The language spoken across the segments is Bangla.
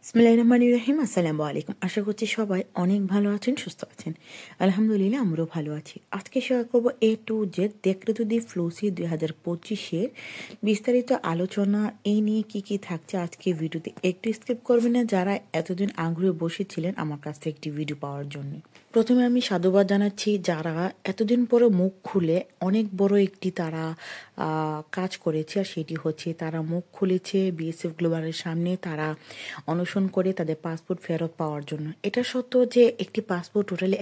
বিসমিল্লাহির রহমানির রহিম। আসসালামু আলাইকুম। আশা করছি সবাই অনেক ভালো আছেন, সুস্থ আছেন। আলহামদুলিল্লাহ, আমরাও ভালো আছি। আজকে শেয়ার করবো A to Z দেখলে যদি ফ্লুসি 2025-এর বিস্তারিত আলোচনা। এই নিয়ে কি কি থাকছে আজকে ভিডিওতে, একটু স্কিপ করবেন না যারা এতদিন আগ্রহে বসেছিলেন আমার কাছ থেকে একটি ভিডিও পাওয়ার জন্য। প্রথমে আমি সাধুবাদ জানাচ্ছি যারা এতদিন পরে মুখ খুলে অনেক বড় একটি তারা কাজ করেছে, আর সেটি হচ্ছে তারা মুখ খুলেছে বিএসএফ গ্লোবালের সামনে। তারা অনশন করে তাদের পাসপোর্ট ফেরত পাওয়ার জন্য। এটা সত্য যে একটি পাসপোর্ট টোটালি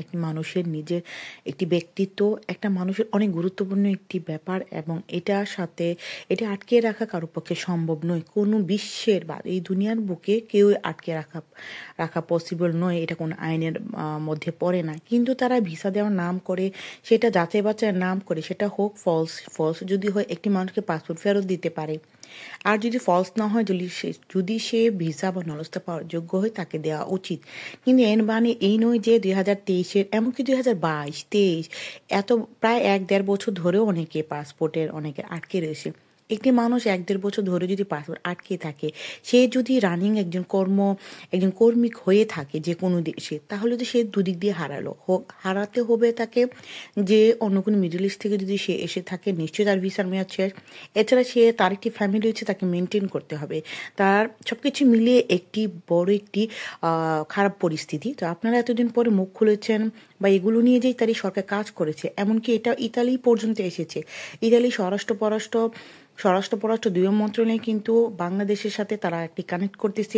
একটি মানুষের নিজের একটি ব্যক্তিত্ব, একটা মানুষের অনেক গুরুত্বপূর্ণ একটি ব্যাপার, এবং এটার সাথে এটা আটকে রাখা কারো পক্ষে সম্ভব নয়। কোনো বিশ্বের বা এই দুনিয়ার বুকে কেউ আটকে রাখা পসিবল নয়, এটা কোনো আইনের মধ্যে পড়ে না। কিন্তু তারা ভিসা দেওয়ার নাম করে, সেটা যাচাই বাছাইয়ের নাম করে, সেটা হোক ফলস যদি হয় একটি মানুষকে পাসপোর্ট ফেরত দিতে পারে। আর যদি ফলস না হয়, যদি সে ভিসা বা নলস্তা পাওয়ার যোগ্য হয় তাকে দেওয়া উচিত। কিন্তু এর মানে এই নয় যে 2023-এর এমনকি 2022-23 এত প্রায় 1-1.5 বছর ধরেও অনেকে আটকে রয়েছে। একটি মানুষ 1-1.5 বছর ধরে যদি পাসপোর্ট আটকে থাকে, সে যদি রানিং একজন কর্মী হয়ে থাকে যে কোনো দেশে, তাহলে তো সে দুদিক দিয়ে হারাতে হবে তাকে। যে অন্য কোনো মিডল ইস্ট থেকে যদি সে এসে থাকে, নিশ্চয়ই তার ভিসার মেয়াদ শেষ। এছাড়া তার একটি ফ্যামিলি হচ্ছে, তাকে মেনটেন করতে হবে। তার সবকিছু মিলিয়ে একটি বড় একটি খারাপ পরিস্থিতি। তো আপনারা এতদিন পরে মুখ খুলেছেন বা এগুলো নিয়ে যেই তারই সরকার কাজ করেছে, এমনকি এটা ইতালি পর্যন্ত এসেছে। ইতালি স্বরাষ্ট্র দুই মন্ত্রণালয় কিন্তু বাংলাদেশের সাথে তারা একটি কানেক্ট করতেছে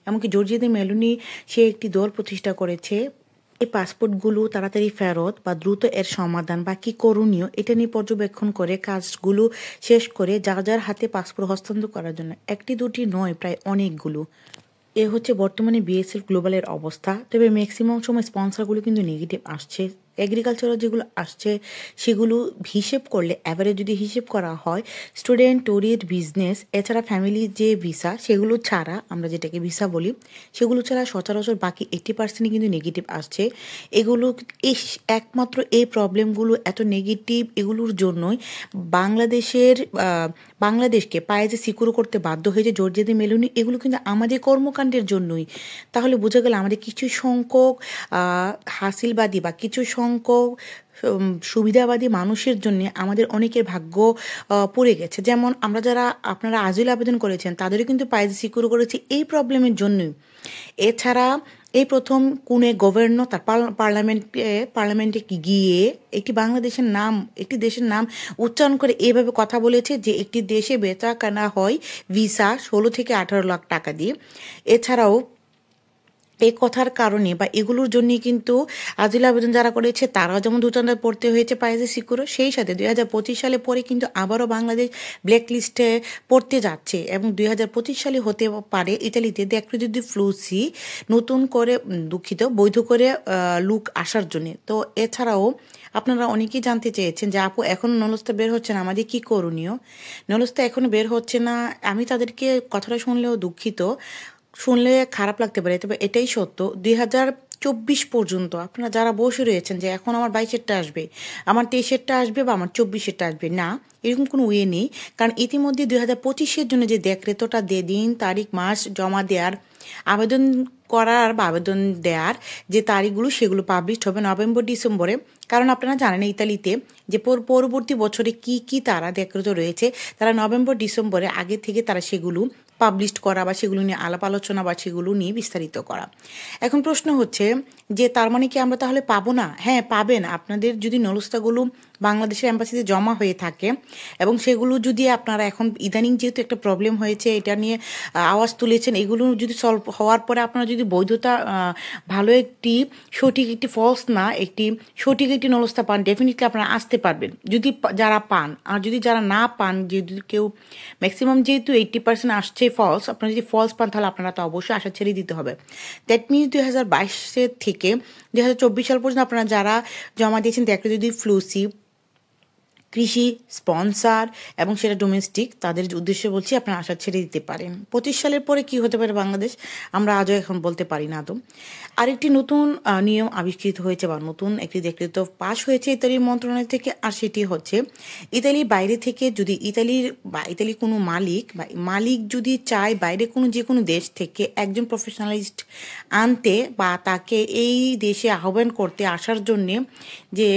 এমনকি জর্জিয়া দি মেলোনি সে একটি দল প্রতিষ্ঠা করেছে এই পাসপোর্টগুলো তাড়াতাড়ি ফেরত বা দ্রুত এর সমাধান বা কি করণীয় এটা নিয়ে পর্যবেক্ষণ করে কাজগুলো শেষ করে যার হাতে পাসপোর্ট হস্তান্তর করার জন্য। একটি দুটি নয়, প্রায় অনেকগুলো। এ হচ্ছে বর্তমানে বিএসএফ গ্লোবালের অবস্থা। তবে ম্যাক্সিমাম সময় স্পন্সরগুলো কিন্তু নেগেটিভ আসছে। এগ্রিকালচারাল যেগুলো আসছে সেগুলো হিসেব করলে, অ্যাভারেজ যদি হিসেব করা হয়, স্টুডেন্ট, ট্যুরিস্ট, বিজনেস, এছাড়া ফ্যামিলির যে ভিসা সেগুলো ছাড়া, আমরা যেটাকে ভিসা বলি, সেগুলো ছাড়া সচরাচর বাকি 80% কিন্তু নেগেটিভ আসছে। এগুলো একমাত্র এই প্রবলেমগুলো এত নেগেটিভ, এগুলোর জন্যই বাংলাদেশকে পায়ে যে সিকিউর করতে বাধ্য হয়েছে জর্জিয়া দি মেলোনি, এগুলো কিন্তু আমাদের কর্মকাণ্ডের জন্যই। তাহলে বোঝা গেল আমাদের কিছু সংখ্যক হাসিলবাদী বা কিছু সংখ্যক সুবিধাবাদী মানুষের জন্য আমাদের অনেকের ভাগ্য পড়ে গেছে। যেমন আপনারা আজিল আবেদন করেছেন, তাদেরও কিন্তু পায়ে সিকিউর করেছে এই প্রবলেমের জন্যই। এছাড়া এই প্রথম কোনে গভর্নর তার পার্লামেন্টে গিয়ে একটি দেশের নাম উচ্চারণ করে এইভাবে কথা বলেছে যে একটি দেশে বেচা কেনা হয় ভিসা 16 থেকে 18 লাখ টাকা দিয়ে। এছাড়াও এই কথার কারণে বা এগুলোর জন্যই কিন্তু আজিল আবেদন যারা করেছে তারাও যেমন দুটান্ডায় পড়তে হয়েছে পাইজে সিকিউর, সেই সাথে 2025 সালে পরে কিন্তু আবারও বাংলাদেশ ব্ল্যাক লিস্টে পড়তে যাচ্ছে, এবং 2025 সালে হতে পারে ইতালিতে দেখলে যদি ফ্লুসি নতুন করে বৈধ করে লুক আসার জন্য। তো এছাড়াও আপনারা অনেকেই জানতে চেয়েছেন যে আপু এখনো নলস্তা বের হচ্ছে না, আমাদের কি করণীয়? নলস্তা এখনো বের হচ্ছে না, আমি তাদেরকে কথাটা শুনলেও দুঃখিত, শুনলে খারাপ লাগতে পারে, তবে এটাই সত্য। 2024 পর্যন্ত আপনারা যারা বসে রয়েছেন যে এখন আমার 22-এরটা আসবে, আমার 23-এরটা আসবে বা আমার 24-এরটা আসবে, না, এরকম কোনো ওয়ে নেই। কারণ ইতিমধ্যে 2025-এর জন্য যে দেখরেতটা দিন তারিখ মাস জমা দেওয়ার আবেদন করার বা আবেদন দেওয়ার যে তারিখগুলো সেগুলো পাবলিশ হবে নভেম্বর-ডিসেম্বরে। কারণ আপনারা জানেন ইতালিতে যে পরবর্তী বছরে কি তারা দেখরেত রয়েছে, তারা নভেম্বর-ডিসেম্বরে আগে থেকে তারা সেগুলো পাবলিশ করা বা সেগুলো নিয়ে আলাপ আলোচনা বা সেগুলো নিয়ে বিস্তারিত করা। এখন প্রশ্ন হচ্ছে যে তার মানে কি আমরা তাহলে পাবো না? হ্যাঁ, পাবেন। আপনাদের যদি নলস্তাগুলো বাংলাদেশের এম্বাসিতে জমা হয়ে থাকে এবং সেগুলো যদি আপনারা এখন ইদানিং যেহেতু একটা প্রবলেম হয়েছে এটা নিয়ে আওয়াজ তুলেছেন, এগুলো যদি সলভ হওয়ার পরে আপনারা যদি বৈধতা ভালো একটি সঠিক একটি ফলস না একটি সঠিক একটি নলস্তা পান, ডেফিনেটলি আপনারা আসতে পারবেন যদি যারা পান। আর যদি যারা না পান, যদি কেউ ম্যাক্সিমাম যেহেতু 80% আসছে ফলস, আপনারা যদি ফলস পান তাহলে আপনারা তো অবশ্যই আশা ছেড়ে দিতে হবে। দ্যাট মিনস 2022 থেকে 2024 সাল পর্যন্ত আপনারা যারা জমা দিয়েছেন দেখলে যদি ফ্লুসি কৃষি স্পন্সর এবং সেটা ডোমেস্টিক, তাদের উদ্দেশ্যে বলছি আপনারা আশা ছেড়ে দিতে পারেন। 25 সালের পরে কি হতে পারে বাংলাদেশ আমরা আজও এখন বলতে পারি না। আদৌ আরেকটি নতুন নিয়ম আবিষ্কৃত হয়েছে বা নতুন একটি দেখৃত পাশ হয়েছে ইতালির মন্ত্রণালয় থেকে, আর সেটি হচ্ছে ইতালির বাইরে থেকে যদি ইতালির কোনো মালিক যদি চায় বাইরে যে কোনো দেশ থেকে একজন প্রফেশনালিস্ট আনতে বা তাকে এই দেশে আহ্বান করতে আসার জন্যে যে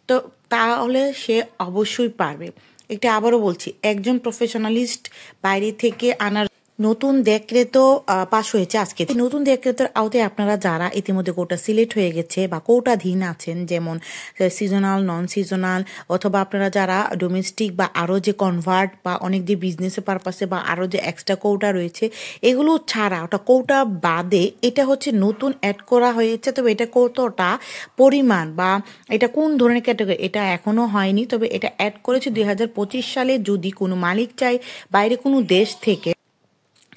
তো তাহলে সে অবশ্যই পারবে। এটা আবারও বলছি, একজন প্রফেশনালিস্ট বাইরে থেকে আনার নতুন দেখরেতো পাশ হয়েছে আজকে। নতুন দেখরেতের আওতায় আপনারা যারা ইতিমধ্যে কোটা সিলেক্ট হয়ে গেছে বা কোটাধীন আছেন, যেমন সিজনাল, নন সিজনাল, অথবা আপনারা যারা ডোমেস্টিক বা আরও যে কনভার্ট বা অনেক যে বিজনেসের পারপাসে বা আরও যে এক্সট্রা কোটা রয়েছে এগুলো ছাড়া, ওটা কোটা বাদে এটা হচ্ছে নতুন অ্যাড করা হয়েছে। তবে এটা কতটা পরিমাণ বা এটা কোন ধরনের ক্যাটাগরি এটা এখনও হয়নি, তবে এটা অ্যাড করেছে 2025 সালে। যদি কোনো মালিক চায় বাইরে কোনো দেশ থেকে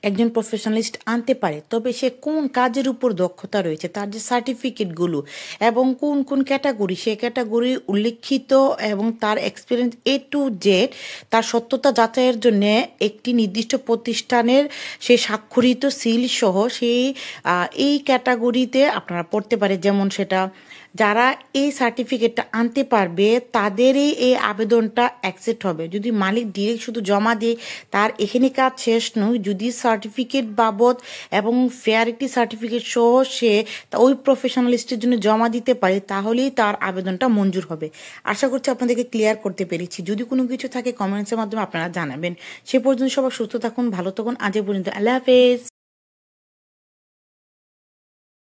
একজন প্রফেশনালিস্ট আনতে পারে, তবে সে কোন কাজের উপর দক্ষতা রয়েছে, তার যে সার্টিফিকেটগুলো এবং কোন ক্যাটাগরি, সে ক্যাটাগরি উল্লেখিত এবং তার এক্সপিরিয়েন্স টু জেড, তার সত্যতা যাচাইয়ের জন্য একটি নির্দিষ্ট প্রতিষ্ঠানের সে স্বাক্ষরিত সিল সহ সেই এই ক্যাটাগরিতে আপনারা পড়তে পারে। যেমন সেটা যারা এই সার্টিফিকেটটা আনতে পারবে তাদেরই এই আবেদনটা অ্যাকসেপ্ট হবে। যদি মালিক ডিরেক্ট শুধু জমা দিয়ে তার এখানে কাজ শেষ নয়, যদি সার্টিফিকেট বাবদ এবং ফেয়ার একটি সার্টিফিকেট সহ সে ওই প্রফেশনালিস্টের জন্য জমা দিতে পারে, তাহলেই তার আবেদনটা মঞ্জুর হবে। আশা করছি আপনাদেরকে ক্লিয়ার করতে পেরেছি। যদি কোনো কিছু থাকে কমেন্টসের মাধ্যমে আপনারা জানাবেন। সে পর্যন্ত সবাই সুস্থ থাকুন, ভালো থাকুন। আজ পর্যন্ত আল্লাহ হাফেজ।